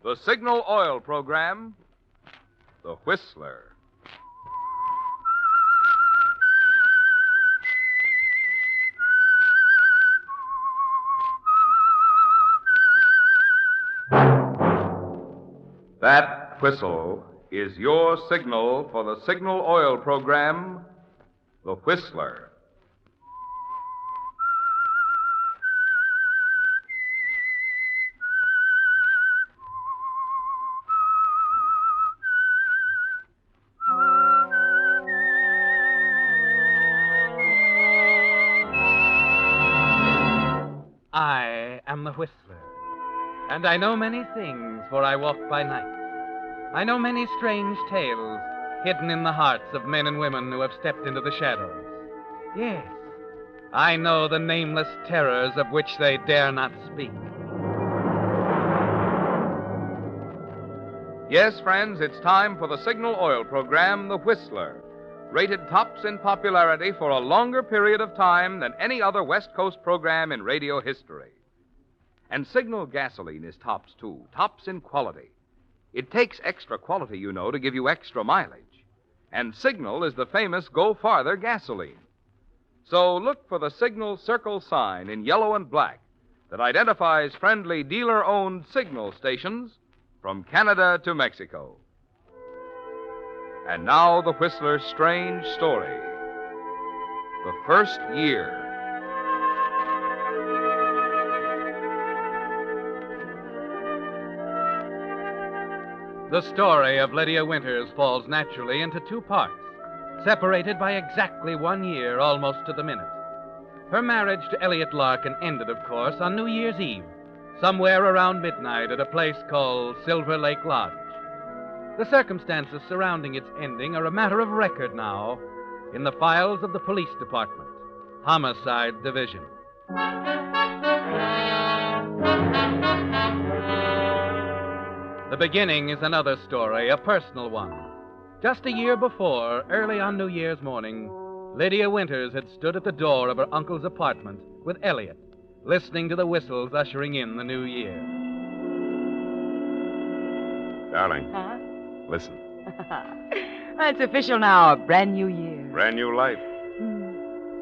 The Signal Oil Program, The Whistler. That whistle is your signal for the Signal Oil Program, The Whistler. I am the Whistler, and I know many things, for I walk by night. I know many strange tales hidden in the hearts of men and women who have stepped into the shadows. Yes, I know the nameless terrors of which they dare not speak. Yes, friends, it's time for the Signal Oil Program, The Whistler, rated tops in popularity for a longer period of time than any other West Coast program in radio history. And Signal gasoline is tops, too, tops in quality. It takes extra quality, you know, to give you extra mileage. And Signal is the famous Go Farther gasoline. So look for the Signal Circle sign in yellow and black that identifies friendly dealer-owned Signal stations from Canada to Mexico. And now the Whistler's strange story. The first year. The story of Lydia Winters falls naturally into two parts, separated by exactly 1 year, almost to the minute. Her marriage to Elliot Larkin ended, of course, on New Year's Eve, somewhere around midnight at a place called Silver Lake Lodge. The circumstances surrounding its ending are a matter of record now in the files of the police department, Homicide Division. The beginning is another story, a personal one. Just a year before, early on New Year's morning, Lydia Winters had stood at the door of her uncle's apartment with Elliot, listening to the whistles ushering in the new year. Darling. Huh? Listen. It's official now, a brand new year. Brand new life.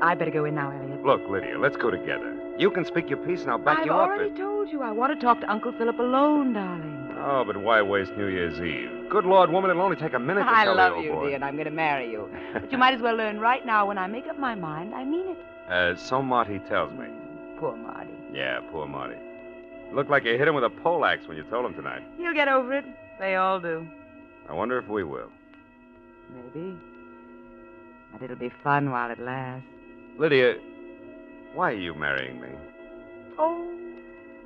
I better go in now, Elliot. Look, Lydia, let's go together. You can speak your piece and I'll back I've you up. already told you I want to talk to Uncle Philip alone, darling. Oh, but why waste New Year's Eve? Good Lord, woman, it'll only take a minute to I tell love the old you, boy. dear, and I'm going to marry you. But you might as well learn right now when I make up my mind, I mean it. So Marty tells me. Poor Marty. Yeah, poor Marty. Looked like you hit him with a poleaxe when you told him tonight. He'll get over it. They all do. I wonder if we will. Maybe. But it'll be fun while it lasts. Lydia, why are you marrying me? Oh,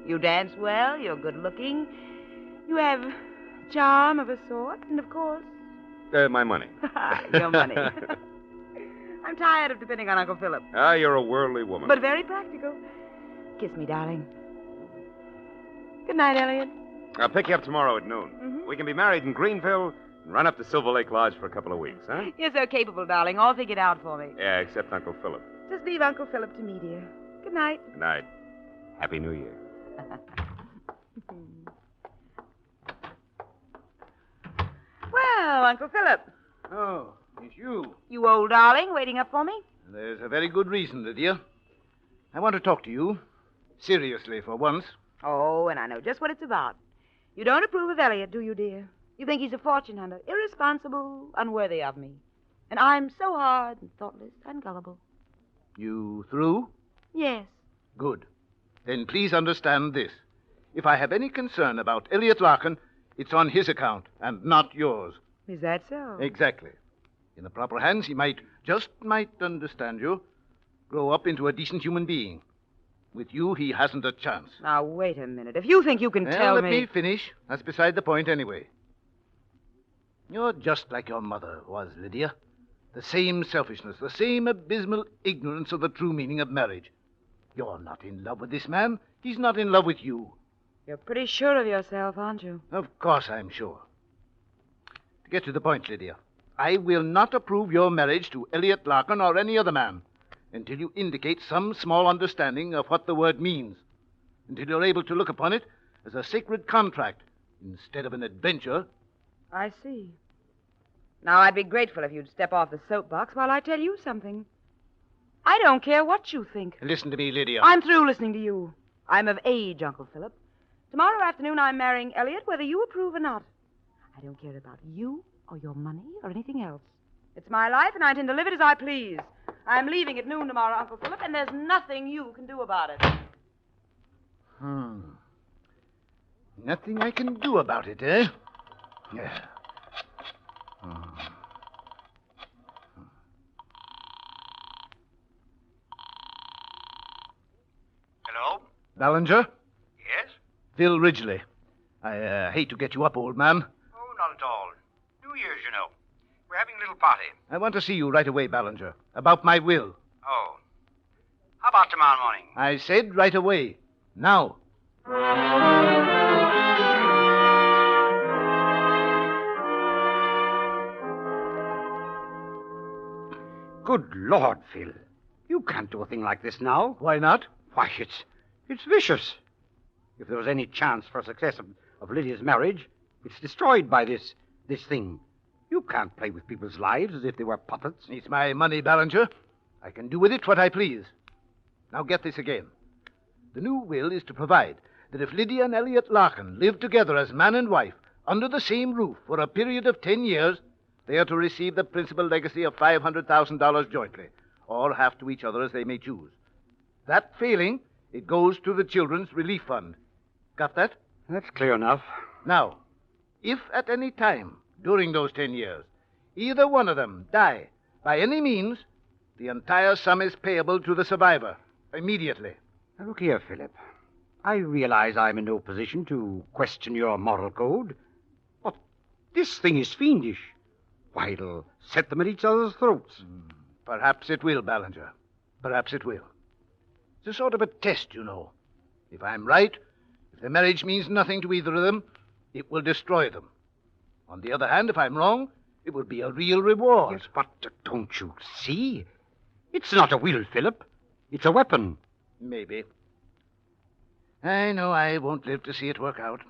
you dance well, you're good looking. You have charm of a sort, and of course... My money. Your money. I'm tired of depending on Uncle Philip. Ah, you're a worldly woman. But very practical. Kiss me, darling. Good night, Elliot. I'll pick you up tomorrow at noon. Mm-hmm. We can be married in Greenville and run up to Silver Lake Lodge for a couple of weeks, huh? You're so capable, darling. All figured out for me. Yeah, except Uncle Philip. Just leave Uncle Philip to me, dear. Good night. Good night. Happy New Year. Well, Uncle Philip. Oh, it's you. You old darling, waiting up for me? There's a very good reason, Lydia. I want to talk to you. Seriously, for once. Oh, and I know just what it's about. You don't approve of Elliot, do you, dear? You think he's a fortune hunter, irresponsible, unworthy of me. And I'm so hard and thoughtless and gullible. You through? Yes. Good. Then please understand this. If I have any concern about Elliot Larkin, it's on his account and not yours. Is that so? Exactly. In the proper hands, he might understand you, grow up into a decent human being. With you, he hasn't a chance. Now, wait a minute. If you think you can tell let me finish. That's beside the point anyway. You're just like your mother was, Lydia. The same selfishness, the same abysmal ignorance of the true meaning of marriage. You're not in love with this man. He's not in love with you. You're pretty sure of yourself, aren't you? Of course I'm sure. To get to the point, Lydia, I will not approve your marriage to Elliot Larkin or any other man until you indicate some small understanding of what the word means, until you're able to look upon it as a sacred contract instead of an adventure. I see. Now, I'd be grateful if you'd step off the soapbox while I tell you something. I don't care what you think. Listen to me, Lydia. I'm through listening to you. I'm of age, Uncle Philip. Tomorrow afternoon, I'm marrying Elliot, whether you approve or not. I don't care about you or your money or anything else. It's my life, and I intend to live it as I please. I'm leaving at noon tomorrow, Uncle Philip, and there's nothing you can do about it. Nothing I can do about it, eh? Yeah. Hello? Ballinger? Yes? Phil Ridgely. I hate to get you up, old man. Oh, not at all. New Year's, you know. We're having a little party. I want to see you right away, Ballinger. About my will. Oh. How about tomorrow morning? I said right away. Now. Good Lord, Phil. You can't do a thing like this now. Why not? Why, it's vicious. If there was any chance for success of Lydia's marriage, it's destroyed by this thing. You can't play with people's lives as if they were puppets. It's my money, Ballinger. I can do with it what I please. Now get this again. The new will is to provide that if Lydia and Elliot Larkin live together as man and wife under the same roof for a period of 10 years, they are to receive the principal legacy of $500,000 jointly, or half to each other as they may choose. That failing, it goes to the Children's Relief Fund. Got that? That's clear enough. Now, if at any time during those 10 years either one of them die by any means, the entire sum is payable to the survivor immediately. Now, look here, Philip. I realize I'm in no position to question your moral code, but this thing is fiendish. Why, it'll set them at each other's throats. Perhaps it will, Ballinger. Perhaps it will. It's a sort of a test, you know. If I'm right, if the marriage means nothing to either of them, it will destroy them. On the other hand, if I'm wrong, it will be a real reward. Yes, but don't you see? It's not a will, Philip. It's a weapon. Maybe. I know I won't live to see it work out.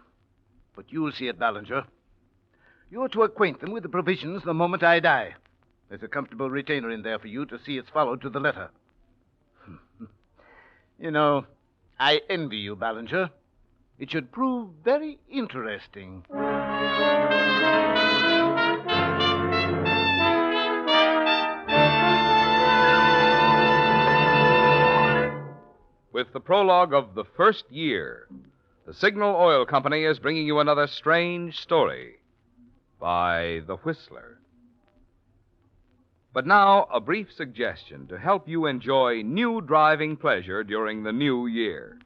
But you'll see it, Ballinger. You're to acquaint them with the provisions the moment I die. There's a comfortable retainer in there for you to see it's followed to the letter. You know, I envy you, Ballinger. It should prove very interesting. With the prologue of The First Year, the Signal Oil Company is bringing you another strange story by The Whistler. But now, a brief suggestion to help you enjoy new driving pleasure during the new year.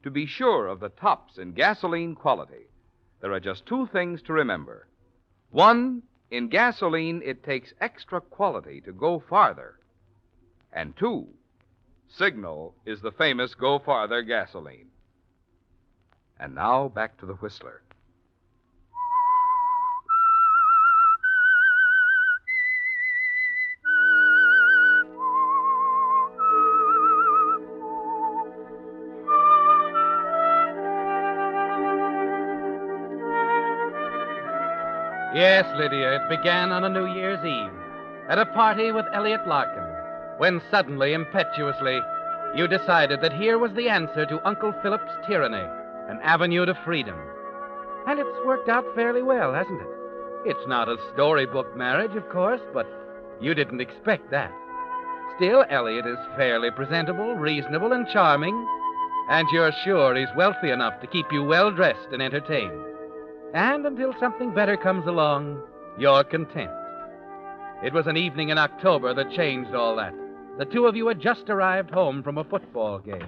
To be sure of the tops in gasoline quality, there are just two things to remember. One, in gasoline, it takes extra quality to go farther. And two, Signal is the famous Go Farther gasoline. And now, back to the Whistler. Yes, Lydia, it began on a New Year's Eve at a party with Elliot Larkin, when suddenly, impetuously, you decided that here was the answer to Uncle Philip's tyranny, an avenue to freedom. And it's worked out fairly well, hasn't it? It's not a storybook marriage, of course, but you didn't expect that. Still, Elliot is fairly presentable, reasonable, and charming, and you're sure he's wealthy enough to keep you well-dressed and entertained. And until something better comes along, you're content. It was an evening in October that changed all that. The two of you had just arrived home from a football game.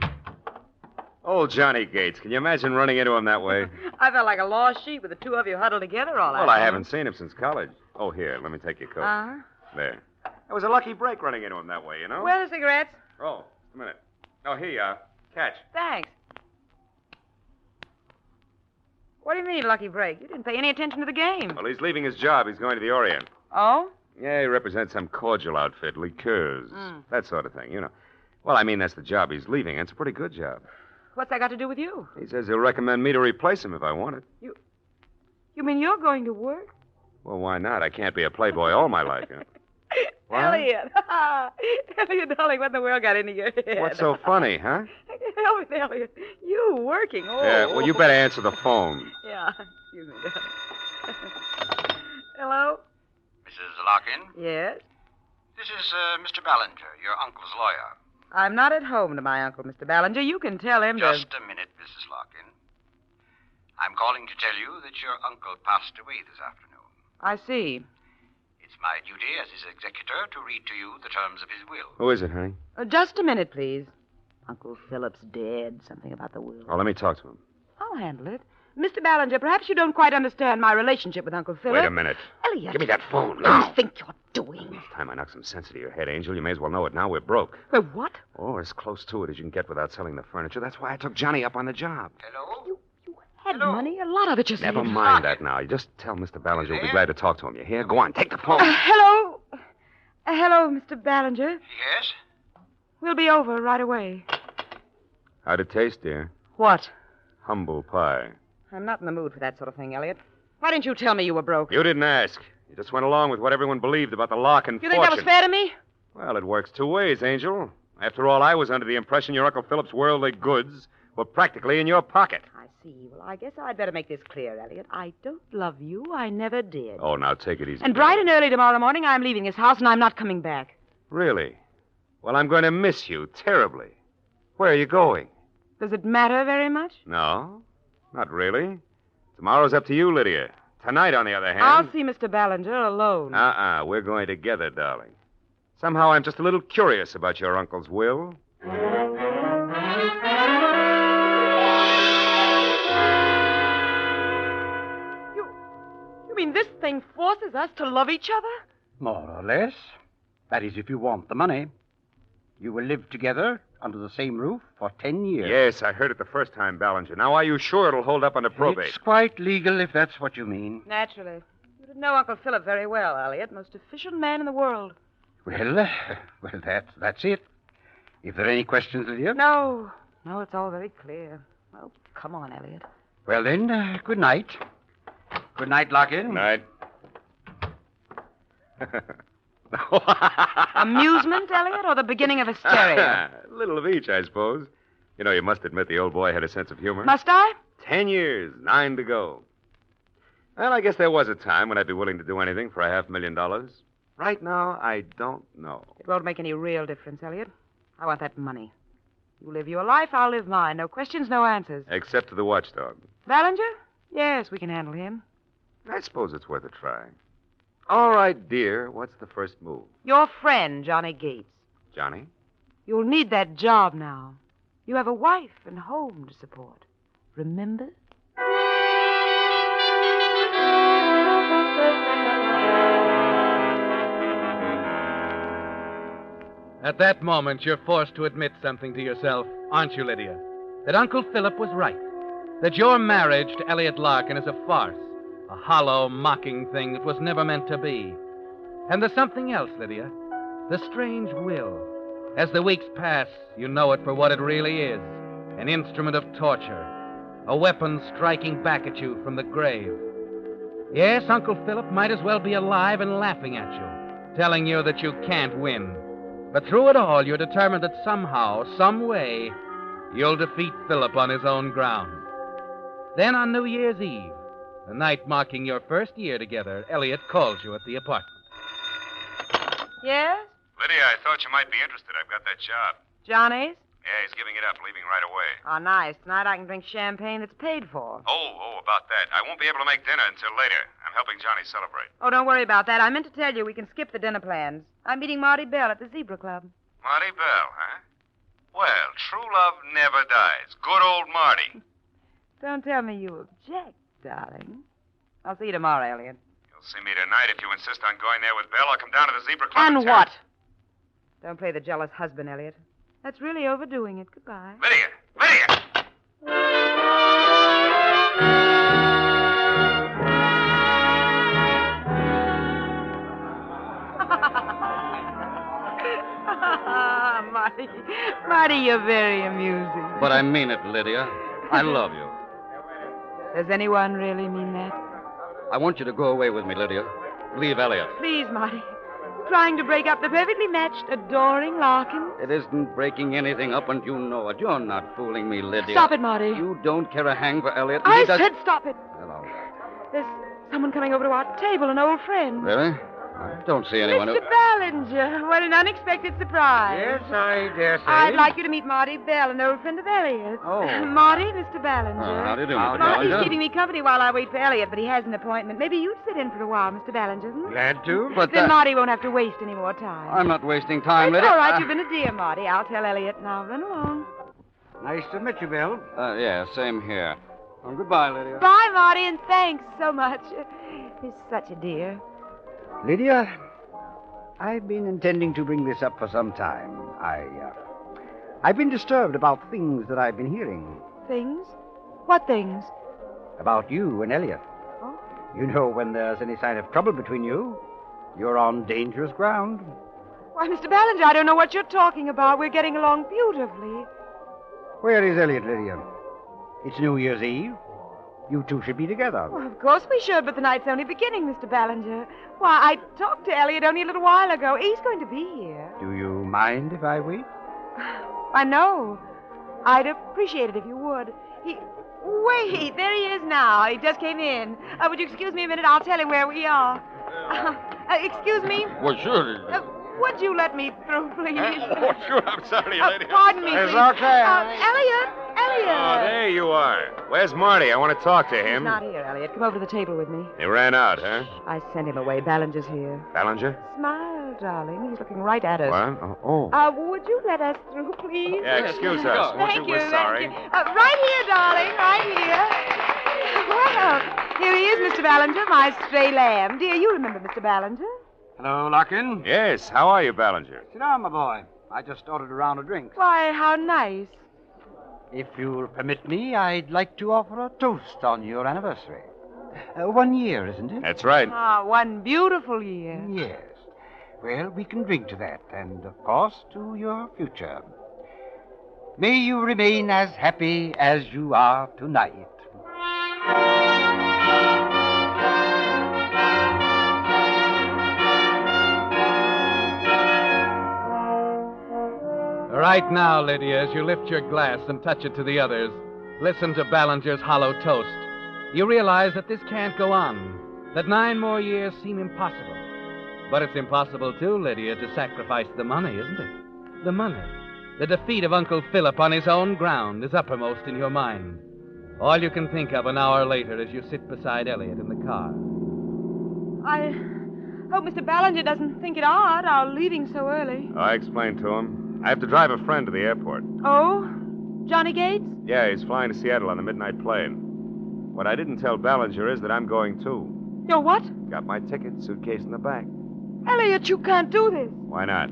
Old Johnny Gates. Can you imagine running into him that way? I felt like a lost sheep with the two of you huddled together all Well, I haven't seen him since college. Oh, here, let me take your coat. Uh-huh. There. It was a lucky break running into him that way, you know? Where are the cigarettes? Oh, just a minute. Oh, here you are. Catch. Thanks. What do you mean, lucky break? You didn't pay any attention to the game. Well, he's leaving his job. He's going to the Orient. Oh? Yeah, he represents some cordial outfit, liqueurs, that sort of thing, you know. Well, I mean, that's the job he's leaving, and it's a pretty good job. What's that got to do with you? He says he'll recommend me to replace him if I want it. You mean you're going to work? Well, why not? I can't be a playboy all my life. You know? What? Elliot. Elliot, darling, what in the world got into your head? What's so funny, huh? Elliot, you working. Oh. Yeah, well, you better answer the phone. Yeah, excuse me, darling. Hello? Mrs. Larkin? Yes? This is Mr. Ballinger, your uncle's lawyer. I'm not at home to my uncle, Mr. Ballinger. You can tell him Just a minute, Mrs. Larkin. I'm calling to tell you that your uncle passed away this afternoon. I see. It's my duty as his executor to read to you the terms of his will. Who is it, honey? Just a minute, please. Uncle Philip's dead. Something about the will. Oh, let me talk to him. I'll handle it. Mr. Ballinger, perhaps you don't quite understand my relationship with Uncle Philip. Wait a minute. Elliot. Give me that phone What now. do you think you're doing? It's time I knock some sense into your head, Angel. You may as well know it now. We're broke. Well, what? Oh, as close to it as you can get without selling the furniture. That's why I took Johnny up on the job. Hello? You had money. A lot of it, you said. Never mind that now. You just tell Mr. Ballinger we'll be glad to talk to him. You hear? Go on, take the phone. Hello? Hello, Mr. Ballinger. Yes? We'll be over right away. How'd it taste, dear? What? Humble pie. I'm not in the mood for that sort of thing, Elliot. Why didn't you tell me you were broke? You didn't ask. You just went along with what everyone believed about the Larkin You fortune. think that was fair to me? Well, it works two ways, Angel. After all, I was under the impression your Uncle Philip's worldly goods were practically in your pocket. I see. Well, I guess I'd better make this clear, Elliot. I don't love you. I never did. Oh, now take it easy. And bright and early tomorrow morning, I'm leaving this house and I'm not coming back. Really? Well, I'm going to miss you terribly. Where are you going? Does it matter very much? No, not really. Tomorrow's up to you, Lydia. Tonight, on the other hand... I'll see Mr. Ballinger alone. We're going together, darling. Somehow I'm just a little curious about your uncle's will. You mean this thing forces us to love each other? More or less. That is, if you want the money. You will live together under the same roof for 10 years. Yes, I heard it the first time, Ballinger. Now, are you sure it'll hold up under probate? It's quite legal, if that's what you mean. Naturally. You didn't know Uncle Philip very well, Elliot. Most efficient man in the world. Well, that's it. If there are any questions, Lydia? No, it's all very clear. Well, come on, Elliot. Well, then, good night. Good night, Larkin. Night. Amusement, Elliot, or the beginning of hysteria? A little of each, I suppose. You know, you must admit the old boy had a sense of humor. Must I? 10 years, 9 to go. Well, I guess there was a time when I'd be willing to do anything for $500,000. Right now, I don't know. It won't make any real difference, Elliot. I want that money. You live your life, I'll live mine. No questions, no answers. Except to the watchdog. Ballinger? Yes, we can handle him. I suppose it's worth a try. All right, dear. What's the first move? Your friend, Johnny Gates. Johnny? You'll need that job now. You have a wife and home to support. Remember? At that moment, you're forced to admit something to yourself, aren't you, Lydia? That Uncle Philip was right. That your marriage to Elliot Larkin is a farce, a hollow, mocking thing that was never meant to be. And there's something else, Lydia. The strange will. As the weeks pass, you know it for what it really is. An instrument of torture. A weapon striking back at you from the grave. Yes, Uncle Philip might as well be alive and laughing at you, telling you that you can't win. But through it all, you're determined that somehow, some way, you'll defeat Philip on his own ground. Then on New Year's Eve, the night marking your first year together, Elliot calls you at the apartment. Yes? Lydia, I thought you might be interested. I've got that job. Johnny's? Yeah, he's giving it up, leaving right away. Oh, nice. Tonight I can drink champagne that's paid for. Oh, about that. I won't be able to make dinner until later. I'm helping Johnny celebrate. Oh, don't worry about that. I meant to tell you we can skip the dinner plans. I'm meeting Marty Bell at the Zebra Club. Marty Bell, huh? Well, true love never dies. Good old Marty. Don't tell me you object, darling. I'll see you tomorrow, Elliot. You'll see me tonight. If you insist on going there with Bell, I'll come down to the Zebra Club. And what? Don't play the jealous husband, Elliot. That's really overdoing it. Goodbye. Lydia! Marty, you're very amusing. But I mean it, Lydia. I love you. Does anyone really mean that? I want you to go away with me, Lydia. Leave Elliot. Please, Marty. Trying to break up the perfectly matched, adoring Larkin. It isn't breaking anything up, and you know it. You're not fooling me, Lydia. Stop it, Marty. You don't care a hang for Elliot. and I he does- said stop it. Hello. There's someone coming over to our table, an old friend. Really? I don't see anyone who... Mr. Ballinger, what an unexpected surprise. Yes, I dare say. I'd like you to meet Marty Bell, an old friend of Elliot's. Oh. Marty, Mr. Ballinger. Oh, how do you do, Mr. Marty's Ballinger? keeping me company while I wait for Elliot, but he has an appointment. Maybe you'd sit in for a while, Mr. Ballinger. Glad to, but... Then Marty won't have to waste any more time. I'm not wasting time, It's Lydia. all right. You've been a dear, Marty. I'll tell Elliot now. Run along. Nice to meet you, Bill. Yeah, same here. Well, goodbye, Lydia. Bye, Marty, and thanks so much. He's such a dear. Lydia, I've been intending to bring this up for some time. I've been disturbed about things that I've been hearing. Things? What things? About you and Elliot. Oh? You know, when there's any sign of trouble between you, you're on dangerous ground. Why, Mr. Ballinger, I don't know what you're talking about. We're getting along beautifully. Where is Elliot, Lydia? It's New Year's Eve. You two should be together. Well, of course we should, but the night's only beginning, Mr. Ballinger. Why, I talked to Elliot only a little while ago. He's going to be here. Do you mind if I wait? I know. I'd appreciate it if you would. Wait, there he is now. He just came in. Would you excuse me a minute? I'll tell him where we are. Excuse me? Well, sure. Would you let me through, please? Oh, sure. I'm sorry, lady. Pardon me, It's please. okay. Elliot! Oh, there you are. Where's Marty? I want to talk to him. He's not here, Elliot. Come over to the table with me. He ran out, huh? I sent him away. Ballinger's here. Ballinger? Smile, darling. He's looking right at us. What? Oh. Would you let us through, please? Yeah, excuse us. Thank you. We're sorry. Thank you. Right here, darling. Right here. Well, here he is, Mr. Ballinger, my stray lamb. Dear, you remember Mr. Ballinger? Hello, Larkin. Yes, how are you, Ballinger? Sit down, my boy. I just ordered a round of drinks. Why, how nice. If you'll permit me, I'd like to offer a toast on your anniversary. 1 year, isn't it? That's right. Ah, one beautiful year. Yes. Well, we can drink to that, and, of course, to your future. May you remain as happy as you are tonight. Right now, Lydia, as you lift your glass and touch it to the others, listen to Ballinger's hollow toast. You realize that this can't go on, that 9 more years seem impossible. But it's impossible, too, Lydia, to sacrifice the money, isn't it? The money. The defeat of Uncle Philip on his own ground is uppermost in your mind. All you can think of an hour later as you sit beside Elliot in the car. I hope Mr. Ballinger doesn't think it odd, our leaving so early. I explained to him. I have to drive a friend to the airport. Oh? Johnny Gates? Yeah, he's flying to Seattle on the midnight plane. What I didn't tell Ballinger is that I'm going, too. You're what? Got my ticket, suitcase in the back. Elliot, you can't do this. Why not?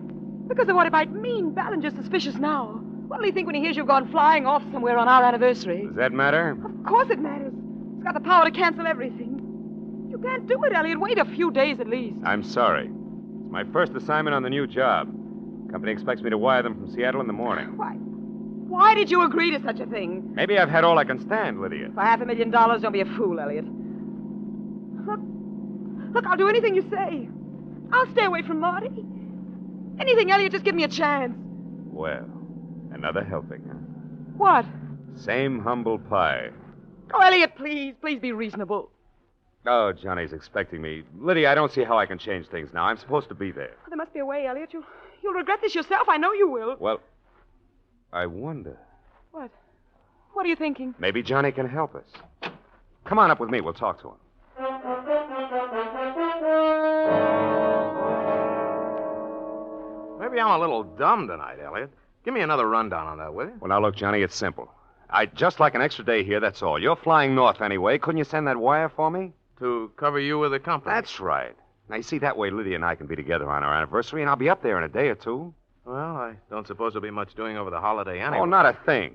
Because of what it might mean. Ballinger's suspicious now. What'll he think when he hears you've gone flying off somewhere on our anniversary? Does that matter? Of course it matters. He's got the power to cancel everything. You can't do it, Elliot. Wait a few days at least. I'm sorry. It's my first assignment on the new job. Company expects me to wire them from Seattle in the morning. Why did you agree to such a thing? Maybe I've had all I can stand, Lydia. For $500,000, don't be a fool, Elliot. Look, I'll do anything you say. I'll stay away from Marty. Anything, Elliot, just give me a chance. Well, another helping, huh? What? Same humble pie. Oh, Elliot, please. Please be reasonable. Oh, Johnny's expecting me. Lydia, I don't see how I can change things now. I'm supposed to be there. There must be a way, Elliot. You'll regret this yourself. I know you will. Well, I wonder. What? What are you thinking? Maybe Johnny can help us. Come on up with me. We'll talk to him. Maybe I'm a little dumb tonight, Elliot. Give me another rundown on that, will you? Well, now, look, Johnny, it's simple. I'd just like an extra day here, that's all. You're flying north anyway. Couldn't you send that wire for me? To cover you with the company. That's right. Now, you see, that way Lydia and I can be together on our anniversary, and I'll be up there in a day or two. Well, I don't suppose there'll be much doing over the holiday anyway. Oh, not a thing.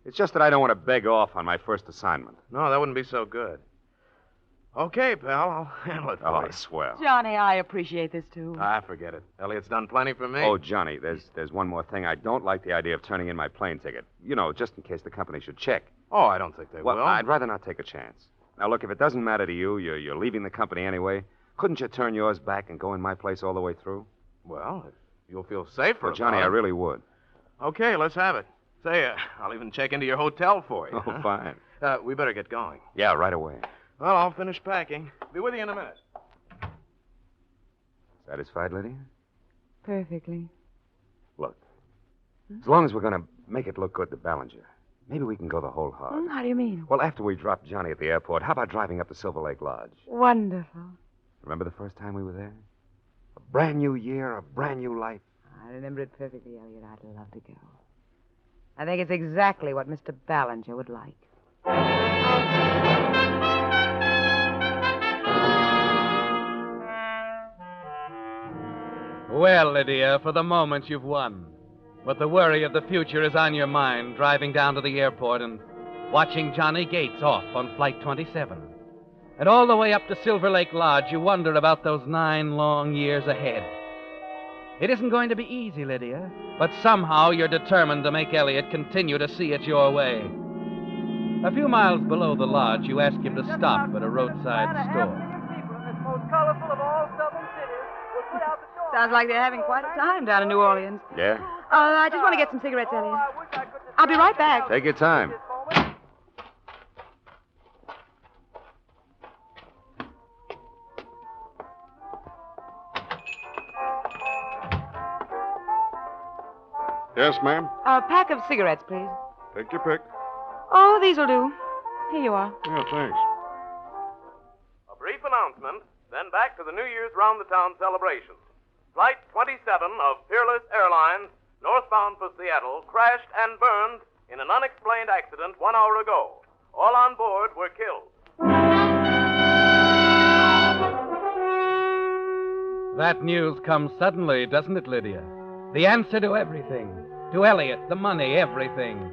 It's just that I don't want to beg off on my first assignment. No, that wouldn't be so good. Okay, pal, I'll handle it for Oh, you. swell. Johnny, I appreciate this, too. Forget it. Elliot's done plenty for me. Oh, Johnny, there's one more thing. I don't like the idea of turning in my plane ticket. You know, just in case the company should check. Oh, I don't think they Well, will. I'd rather not take a chance. Now, look, if it doesn't matter to you, you're leaving the company anyway, couldn't you turn yours back and go in my place all the way through? Well, if you'll feel safer. Well, Johnny, about I it. really would. Okay, let's have it. Say, I'll even check into your hotel for you. Oh, fine. We better get going. Yeah, right away. Well, I'll finish packing. Be with you in a minute. Satisfied, Lydia? Perfectly. Look, as long as we're going to make it look good to Ballinger, maybe we can go the whole hog. How do you mean? Well, after we drop Johnny at the airport, how about driving up to Silver Lake Lodge? Wonderful. Remember the first time we were there? A brand new year, a brand new life. I remember it perfectly, Elliot. I'd love to go. I think it's exactly what Mr. Ballinger would like. Well, Lydia, for the moment you've won. But the worry of the future is on your mind, driving down to the airport and watching Johnny Gates off on Flight 27. And all the way up to Silver Lake Lodge, you wonder about those 9 long years ahead. It isn't going to be easy, Lydia, but somehow you're determined to make Elliot continue to see it your way. A few miles below the lodge, you ask him to stop at a roadside store. Sounds like they're having quite a time down in New Orleans. Yeah? I just want to get some cigarettes, Elliot. I'll be right back. Take your time. Yes, ma'am. A pack of cigarettes, please. Take your pick. Oh, these'll do. Here you are. Yeah, thanks. A brief announcement, then back to the New Year's round-the-town celebration. Flight 27 of Peerless Airlines, northbound for Seattle, crashed and burned in an unexplained accident 1 hour ago. All on board were killed. That news comes suddenly, doesn't it, Lydia? The answer to everything. To Elliot, the money, everything.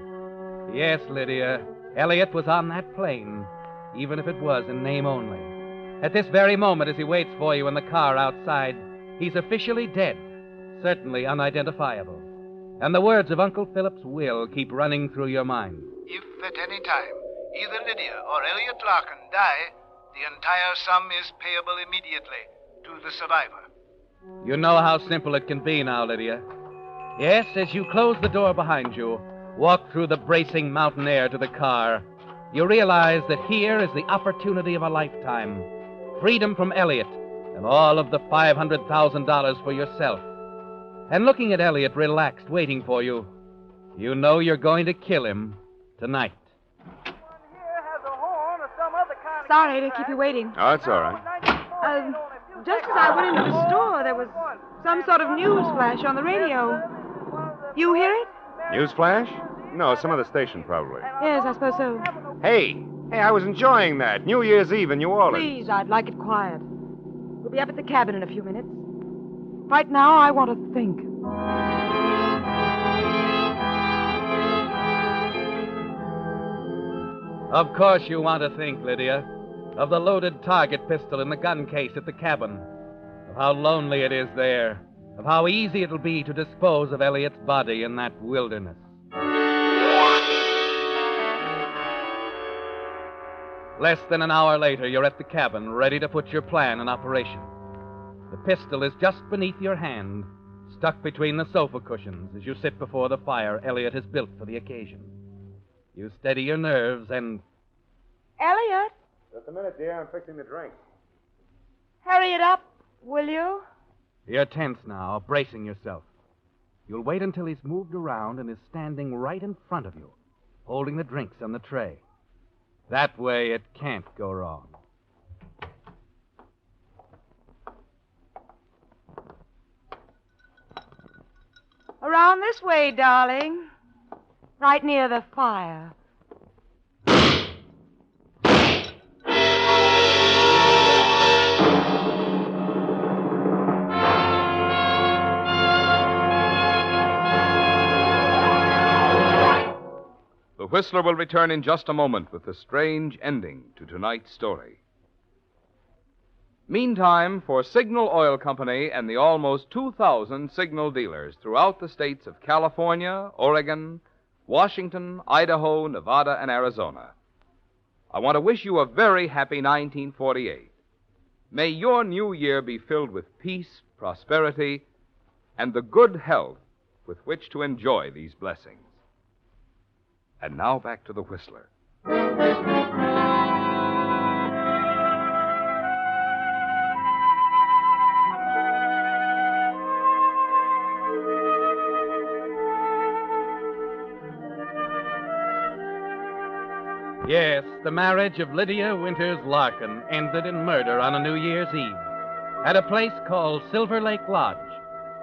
Yes, Lydia, Elliot was on that plane, even if it was in name only. At this very moment, as he waits for you in the car outside, he's officially dead, certainly unidentifiable. And the words of Uncle Philip's will keep running through your mind. If at any time either Lydia or Elliot Larkin die, the entire sum is payable immediately to the survivor. You know how simple it can be now, Lydia. Yes, as you close the door behind you, walk through the bracing mountain air to the car, you realize that here is the opportunity of a lifetime. Freedom from Elliot and all of the $500,000 for yourself. And looking at Elliot relaxed, waiting for you, you know you're going to kill him tonight. Sorry to keep you waiting. Oh, it's all right. Just as I went into the store, there was some sort of news flash on the radio. You hear it? News flash? No, some other station, probably. Yes, I suppose so. Hey, I was enjoying that. New Year's Eve in New Orleans. Please, I'd like it quiet. We'll be up at the cabin in a few minutes. Right now, I want to think. Of course you want to think, Lydia, of the loaded target pistol in the gun case at the cabin, of how lonely it is there, of how easy it'll be to dispose of Elliot's body in that wilderness. Less than an hour later, you're at the cabin, ready to put your plan in operation. The pistol is just beneath your hand, stuck between the sofa cushions as you sit before the fire Elliot has built for the occasion. You steady your nerves and... Elliot, Just a minute, dear. I'm fixing the drink. hurry it up, will you? You're tense now, bracing yourself. You'll wait until he's moved around and is standing right in front of you, holding the drinks on the tray. That way it can't go wrong. Around this way, darling. Right near the fire. The Whistler will return in just a moment with the strange ending to tonight's story. Meantime, for Signal Oil Company and the almost 2,000 Signal dealers throughout the states of California, Oregon, Washington, Idaho, Nevada, and Arizona, I want to wish you a very happy 1948. May your new year be filled with peace, prosperity, and the good health with which to enjoy these blessings. And now back to the Whistler. Yes, the marriage of Lydia Winters Larkin ended in murder on a New Year's Eve at a place called Silver Lake Lodge,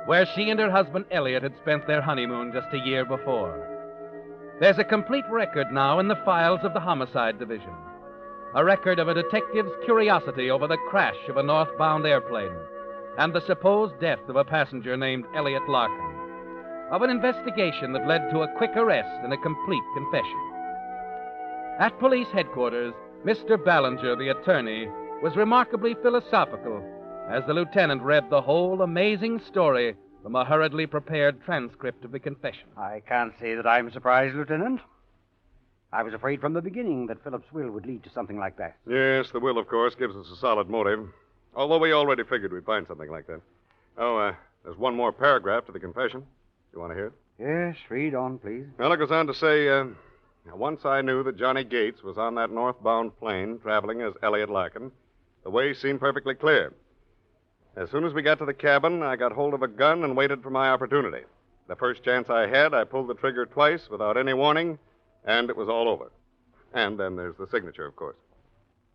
where she and her husband Elliot had spent their honeymoon just a year before. There's a complete record now in the files of the Homicide Division, a record of a detective's curiosity over the crash of a northbound airplane and the supposed death of a passenger named Elliot Larkin, of an investigation that led to a quick arrest and a complete confession. At police headquarters, Mr. Ballinger, the attorney, was remarkably philosophical as the lieutenant read the whole amazing story from a hurriedly prepared transcript of the confession. I can't say that I'm surprised, Lieutenant. I was afraid from the beginning that Philip's will would lead to something like that. Yes, the will, of course, gives us a solid motive. Although we already figured we'd find something like that. Oh, there's one more paragraph to the confession. You want to hear it? Yes, read on, please. Well, it goes on to say, once I knew that Johnny Gates was on that northbound plane traveling as Elliot Larkin, the way seemed perfectly clear. As soon as we got to the cabin, I got hold of a gun and waited for my opportunity. The first chance I had, I pulled the trigger twice without any warning, and it was all over. And then there's the signature, of course.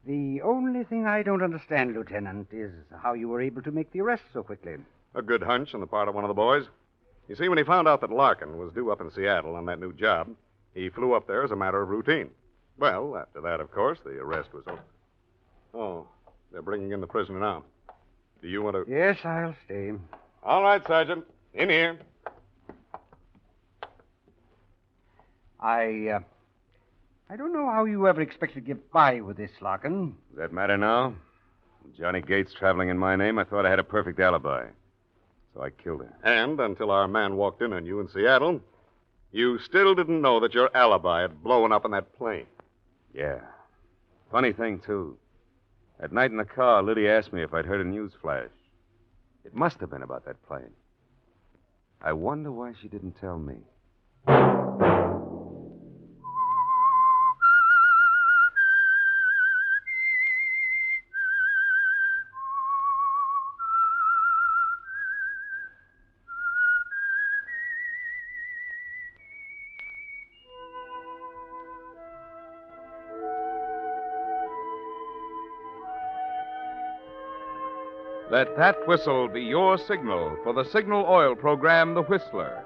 The only thing I don't understand, Lieutenant, is how you were able to make the arrest so quickly. A good hunch on the part of one of the boys. You see, when he found out that Larkin was due up in Seattle on that new job, he flew up there as a matter of routine. Well, after that, of course, the arrest was over. Oh, they're bringing in the prisoner now. Do you want to... Yes, I'll stay. All right, Sergeant. In here. I don't know how you ever expect to get by with this, Larkin. Does that matter now? With Johnny Gates traveling in my name, I thought I had a perfect alibi. So I killed him. And until our man walked in on you in Seattle, you still didn't know that your alibi had blown up in that plane. Yeah. Funny thing, too. That night in the car, Lydia asked me if I'd heard a news flash. It must have been about that plane. I wonder why she didn't tell me. Let that whistle be your signal for the Signal Oil program, The Whistler.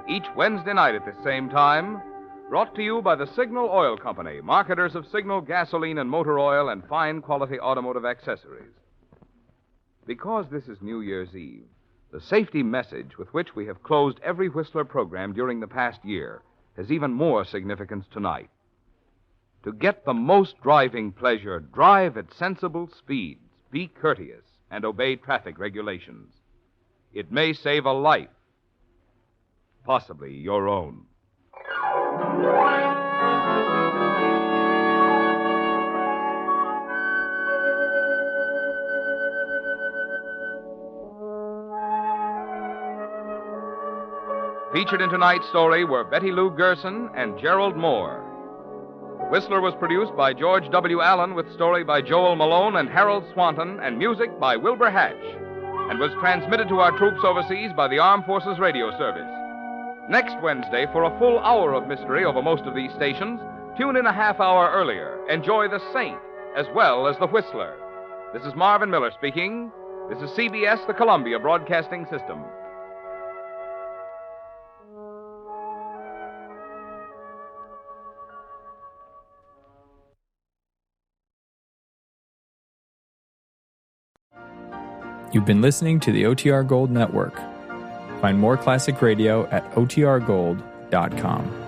Each Wednesday night at the same time, brought to you by the Signal Oil Company, marketers of Signal gasoline and motor oil and fine quality automotive accessories. Because this is New Year's Eve, the safety message with which we have closed every Whistler program during the past year has even more significance tonight. To get the most driving pleasure, drive at sensible speeds, be courteous, and obey traffic regulations. It may save a life, possibly your own. Featured in tonight's story were Betty Lou Gerson and Gerald Moore. The Whistler was produced by George W. Allen with story by Joel Malone and Harold Swanton and music by Wilbur Hatch, and was transmitted to our troops overseas by the Armed Forces Radio Service. Next Wednesday, for a full hour of mystery over most of these stations, tune in a half hour earlier. Enjoy The Saint as well as The Whistler. This is Marvin Miller speaking. This is CBS, the Columbia Broadcasting System. You've been listening to the OTR Gold Network. Find more classic radio at otrgold.com.